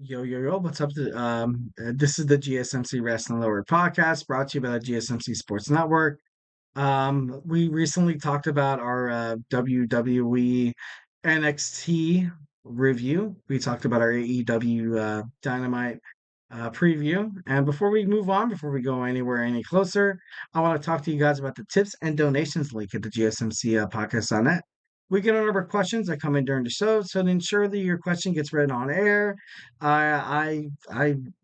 Yo, yo, yo, what's up? This is the GSMC Wrestling Laureate Podcast brought to you by the GSMC Sports Network. We recently talked about our WWE NXT review. We talked about our AEW Dynamite preview. And before we move on, before we go anywhere any closer, I want to talk to you guys about the tips and donations link at the GSMC podcast.net. We get a number of questions that come in during the show, so to ensure that your question gets read on air, I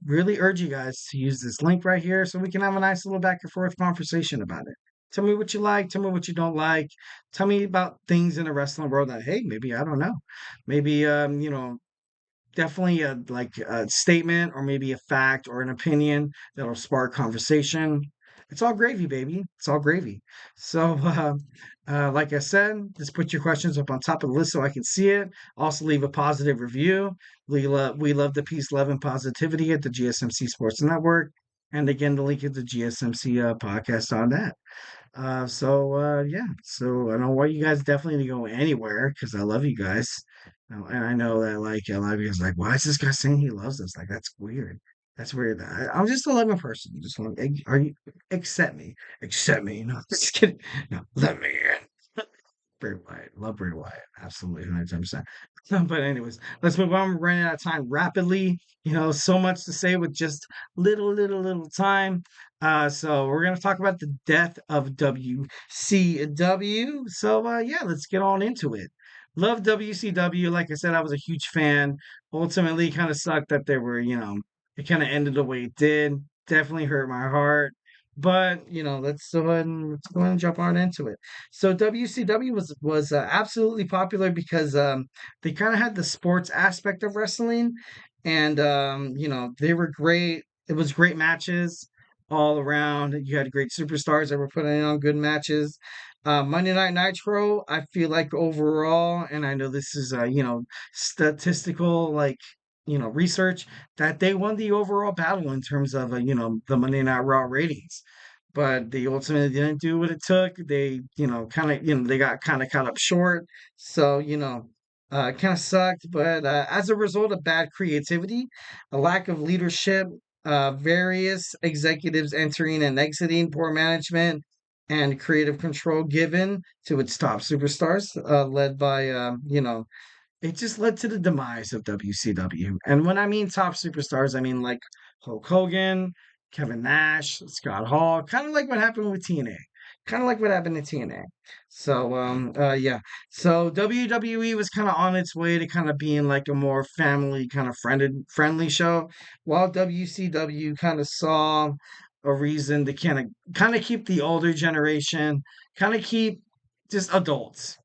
really urge you guys to use this link right here so we can have a nice little back and forth conversation about it. Tell me what you like, tell me what you don't like, tell me about things in the wrestling world that hey, maybe I don't know, maybe definitely a statement or maybe a fact or an opinion that'll spark conversation. It's all gravy, baby. It's all gravy. So, like I said, just put your questions up on top of the list so I can see it. Also, leave a positive review. We love the peace, love, and positivity at the GSMC Sports Network. And again, the link is the GSMC podcast on that. Yeah. So I don't want you guys definitely to go anywhere because I love you guys. And I know that like a lot of you guys are like, why is this guy saying he loves us? Like that's weird. That's weird. I'm just a loving person. Are you accept me? Accept me. No, just kidding. No, let me in. Bray Wyatt. Love Bray Wyatt. Absolutely, 110%. But anyways, let's move on. We're running out of time rapidly. So much to say with just little time. So we're gonna talk about the death of WCW. Yeah, let's get on into it. Love WCW. Like I said, I was a huge fan. Ultimately, kind of sucked that they were, it kind of ended the way it did. Definitely hurt my heart. But let's go ahead and jump on into it. So WCW was absolutely popular because they kind of had the sports aspect of wrestling, and they were great. It was great matches all around. You had great superstars that were putting on good matches. Monday Night Nitro, I feel like overall, and I know this is statistical research that they won the overall battle in terms of the Monday Night Raw ratings, but they ultimately didn't do what it took. They, they got kind of caught up short. So, it kind of sucked. But as a result of bad creativity, a lack of leadership, various executives entering and exiting, poor management, and creative control given to its top superstars, led by, it just led to the demise of WCW. And when I mean top superstars, I mean like Hulk Hogan, Kevin Nash, Scott Hall, kind of like what happened with TNA. Kind of like what happened in TNA. Yeah. So WWE was kind of on its way to kind of being like a more family kind of friendly show, while WCW kind of saw a reason to kind of keep the older generation, kind of keep just adults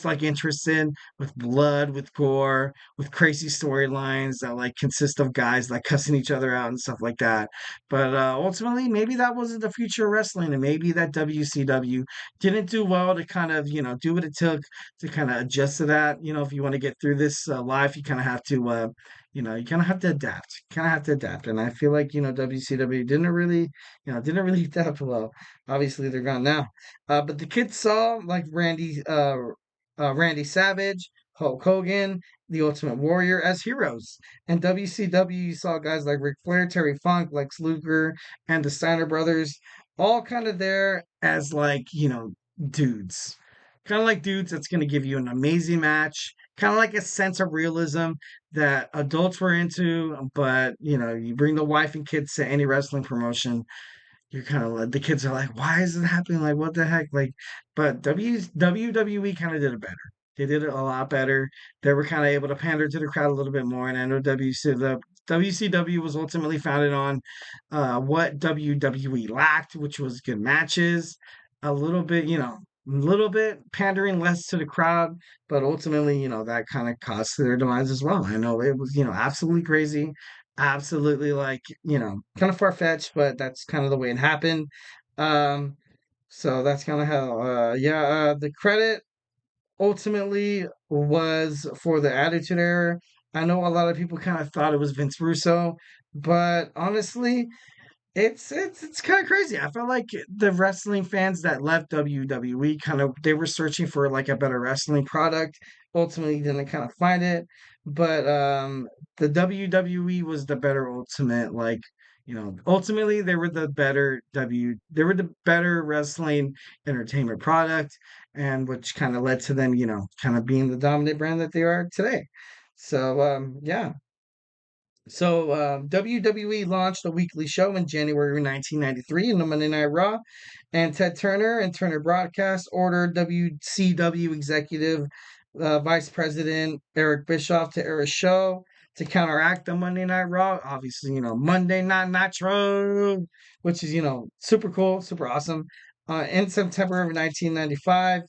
like interested with blood, with gore, with crazy storylines that like consist of guys like cussing each other out and stuff like that. But ultimately, maybe that wasn't the future of wrestling, and maybe that WCW didn't do well to kind of do what it took to kind of adjust to that. If you want to get through this life, you kind of have to. You kind of have to adapt. Kind of have to adapt, and I feel like WCW didn't really adapt well. Obviously, they're gone now. But the kids saw like Randy Savage, Hulk Hogan, The Ultimate Warrior as heroes. And WCW saw guys like Ric Flair, Terry Funk, Lex Luger, and the Steiner brothers all kind of there as like, dudes. Kind of like dudes that's going to give you an amazing match, kind of like a sense of realism that adults were into, but you bring the wife and kids to any wrestling promotion, you're kind of like the kids are like, why is it happening? Like, what the heck? Like, but WWE kind of did it better. They did it a lot better. They were kind of able to pander to the crowd a little bit more. And I know WCW was ultimately founded on what WWE lacked, which was good matches, a little bit, pandering less to the crowd, but ultimately, that kind of caused their demise as well. I know it was, absolutely crazy, absolutely like kind of far-fetched, but that's kind of the way it happened. Um so that's kind of how the credit ultimately was for the Attitude Era. I know a lot of people kind of thought it was Vince Russo, but honestly, It's kind of crazy. I felt like the wrestling fans that left WWE kind of they were searching for like a better wrestling product. Ultimately, didn't kind of find it, but the WWE was the better ultimate. Like ultimately they were the better they were the better wrestling entertainment product, and which kind of led to them kind of being the dominant brand that they are today. So yeah. So WWE launched a weekly show in January 1993 in the Monday Night Raw, and Ted Turner and Turner Broadcast ordered WCW executive Vice President Eric Bischoff to air a show to counteract the Monday Night Raw. Obviously, Monday Night Nitro, which is super cool, super awesome. In September of 1995.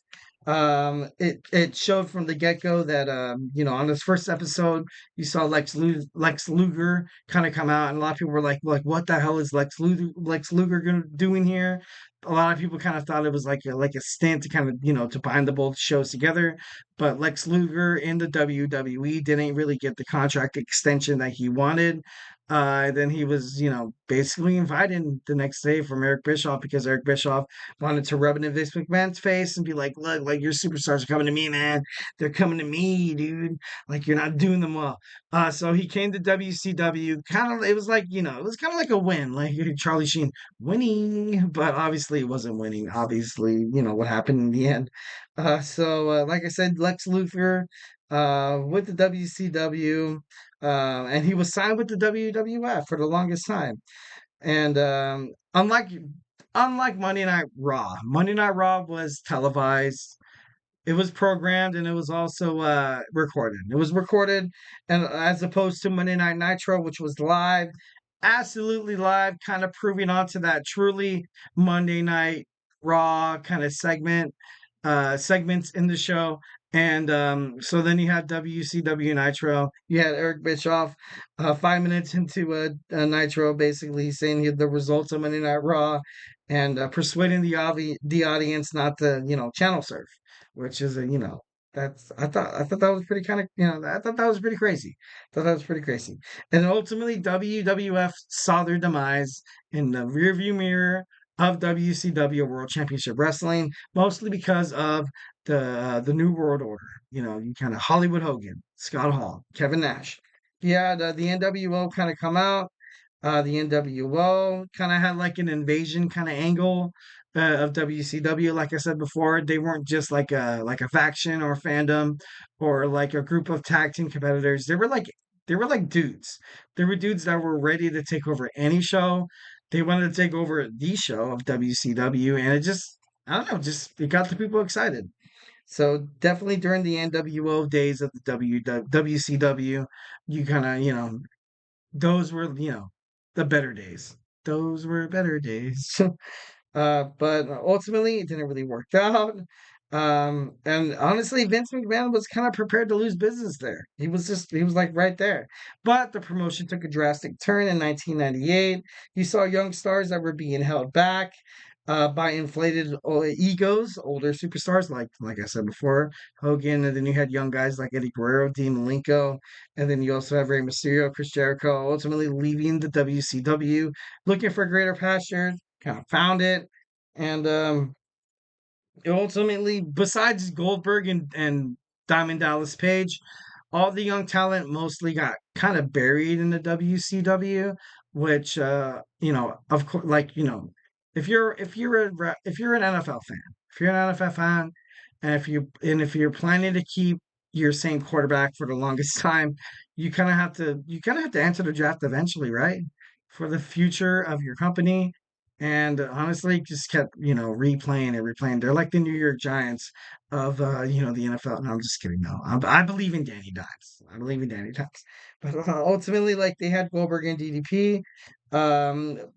It showed from the get go that on this first episode you saw Lex Luger kind of come out, and a lot of people were like what the hell is Lex Luger doing here? A lot of people kind of thought it was like a stint to kind of to bind the both shows together, but Lex Luger in the WWE didn't really get the contract extension that he wanted. Then he was, basically invited the next day from Eric Bischoff because Eric Bischoff wanted to rub it in Vince McMahon's face and be like, look, like your superstars are coming to me, man. They're coming to me, dude. Like you're not doing them well. So he came to WCW. Kind of, it was like it was kind of like a win, like Charlie Sheen winning, but obviously it wasn't winning. Obviously, what happened in the end. Like I said, Lex Luthor with the WCW, and he was signed with the WWF for the longest time. And unlike Monday Night Raw was televised, it was programmed, and it was also recorded. It was recorded, and as opposed to Monday Night Nitro, which was live, absolutely live, kind of proving onto that truly Monday Night Raw kind of segments in the show. And so then you had WCW Nitro. You had Eric Bischoff 5 minutes into a Nitro, basically saying the results of Monday Night Raw and persuading the audience not to channel surf, which is that's I thought that was pretty kind of I thought that was pretty crazy. I thought that was pretty crazy. And ultimately WWF saw their demise in the rearview mirror of WCW World Championship Wrestling, mostly because of the New World Order. You kind of Hollywood Hogan, Scott Hall, Kevin Nash. Yeah, the NWO kind of come out. The NWO kind of had like an invasion kind of angle of WCW. Like I said before, they weren't just like a faction or fandom or like a group of tag team competitors. They were like dudes. They were dudes that were ready to take over any show. They wanted to take over the show of WCW, and it just I don't know, just it got the people excited. So definitely during the NWO days of the WCW, you kind of those were, the better days. Those were better days. But ultimately, it didn't really work out. And honestly, Vince McMahon was kind of prepared to lose business there. He was like right there. But the promotion took a drastic turn in 1998. You saw young stars that were being held back by inflated egos, older superstars like I said before, Hogan, and then you had young guys like Eddie Guerrero, Dean Malenko, and then you also have Rey Mysterio, Chris Jericho, ultimately leaving the WCW, looking for greater pastures, kind of found it, and ultimately, besides Goldberg and Diamond Dallas Page, all the young talent mostly got kind of buried in the WCW, which of course, like if you're an NFL fan, if you're an NFL fan, and if you're planning to keep your same quarterback for the longest time, you kind of have to enter the draft eventually, right? For the future of your company. And honestly, just kept replaying and replaying. They're like the New York Giants of the NFL. No, I'm just kidding. No, I believe in Danny Dimes. I believe in Danny Dimes. But ultimately, like they had Goldberg and DDP.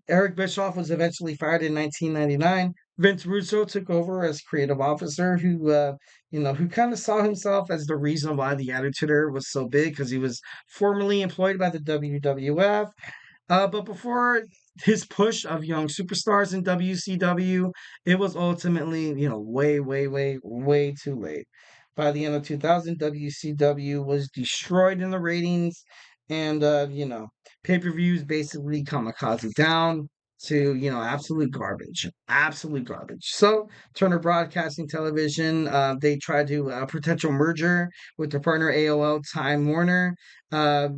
Eric Bischoff was eventually fired in 1999. Vince Russo took over as creative officer, who kind of saw himself as the reason why the Attitude Era was so big because he was formerly employed by the WWF. But before his push of young superstars in WCW, it was ultimately, way, way, way, way too late. By the end of 2000, WCW was destroyed in the ratings, and pay-per-views basically kamikaze down. to, absolute garbage, absolute garbage. So Turner Broadcasting Television, they tried to potential merger with their partner AOL Time Warner. Uh,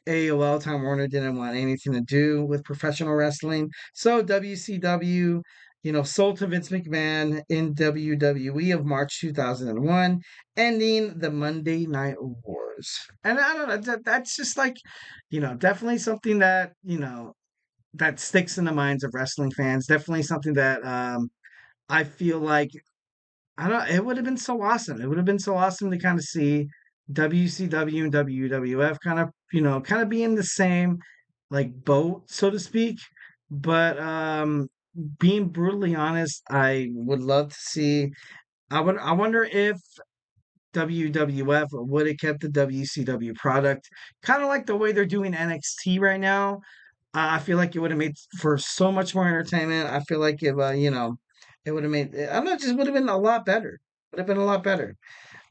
AOL Time Warner didn't want anything to do with professional wrestling, so WCW, sold to Vince McMahon in WWE of March 2001, ending the Monday Night Wars. And I don't know, that's just like, definitely something that, that sticks in the minds of wrestling fans. Definitely something that I feel like I don't. It would have been so awesome. It would have been so awesome to kind of see WCW and WWF kind of be in the same like boat, so to speak. But being brutally honest, I would love to see. I wonder if WWF would have kept the WCW product, kind of like the way they're doing NXT right now. I feel like it would have made for so much more entertainment. I feel like if it would have made. I don't know, it just would have been a lot better. Would have been a lot better.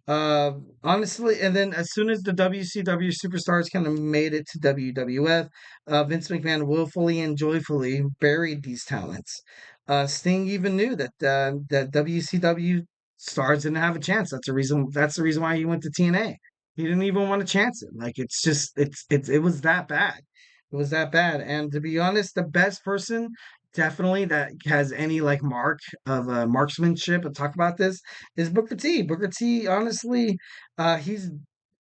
Uh, Honestly, and then as soon as the WCW superstars kind of made it to WWF, Vince McMahon willfully and joyfully buried these talents. Sting even knew that WCW stars didn't have a chance. That's the reason. That's the reason why he went to TNA. He didn't even want to chance it. Like it's just it was that bad. It was that bad. And to be honest, the best person definitely that has any like mark of marksmanship and talk about this is Booker T. Booker T, honestly, he's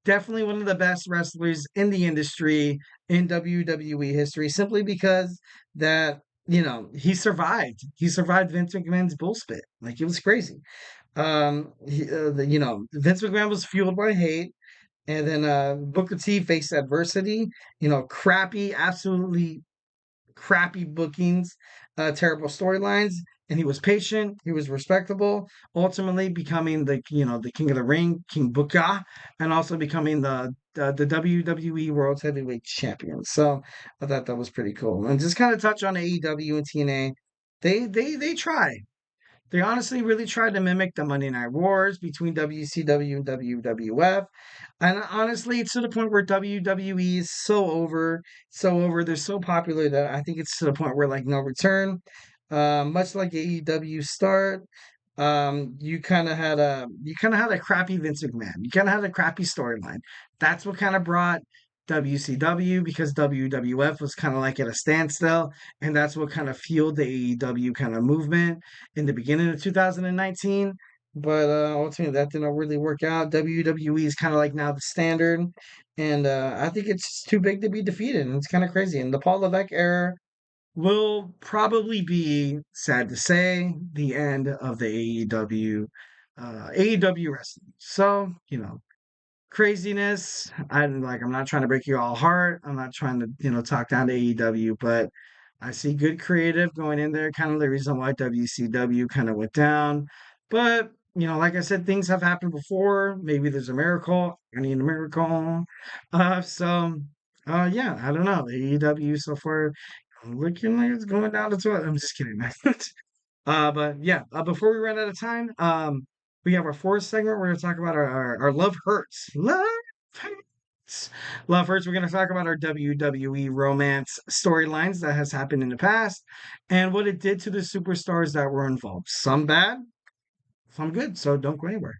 definitely one of the best wrestlers in the industry in WWE history, simply because that he survived. He survived Vince McMahon's bullspit. Like it was crazy. Vince McMahon was fueled by hate. And then Booker T faced adversity, crappy, absolutely crappy bookings, terrible storylines, and he was patient. He was respectable. Ultimately, becoming the king of the ring, King Booker, and also becoming the WWE World Heavyweight Champion. So I thought that was pretty cool. And just kind of touch on AEW and TNA. They try. They honestly really tried to mimic the Monday Night Wars between WCW and WWF. And honestly, it's to the point where WWE is so over. They're so popular that I think it's to the point where like no return. Much like AEW start, you kind of had a crappy Vince McMahon. You kind of had a crappy storyline. That's what kind of brought WCW because WWF was kind of like at a standstill, and that's what kind of fueled the AEW kind of movement in the beginning of 2019. But ultimately, that didn't really work out. WWE is kind of like now the standard, and I think it's too big to be defeated. And it's kind of crazy. And the Paul Levesque era will probably be, sad to say, the end of the AEW wrestling. So, craziness. I'm not trying to break your all heart. I'm not trying to, talk down to AEW, but I see good creative going in there, kind of the reason why WCW kind of went down. But, like I said, things have happened before. Maybe there's a miracle. I need a miracle. Yeah, I don't know. AEW so far looking like it's going down the toilet. I'm just kidding. But yeah, before we run out of time, we have our fourth segment. We're going to talk about our love hurts. Hurts. Love hurts. We're going to talk about our WWE romance storylines that has happened in the past and what it did to the superstars that were involved. Some bad, some good. So don't go anywhere.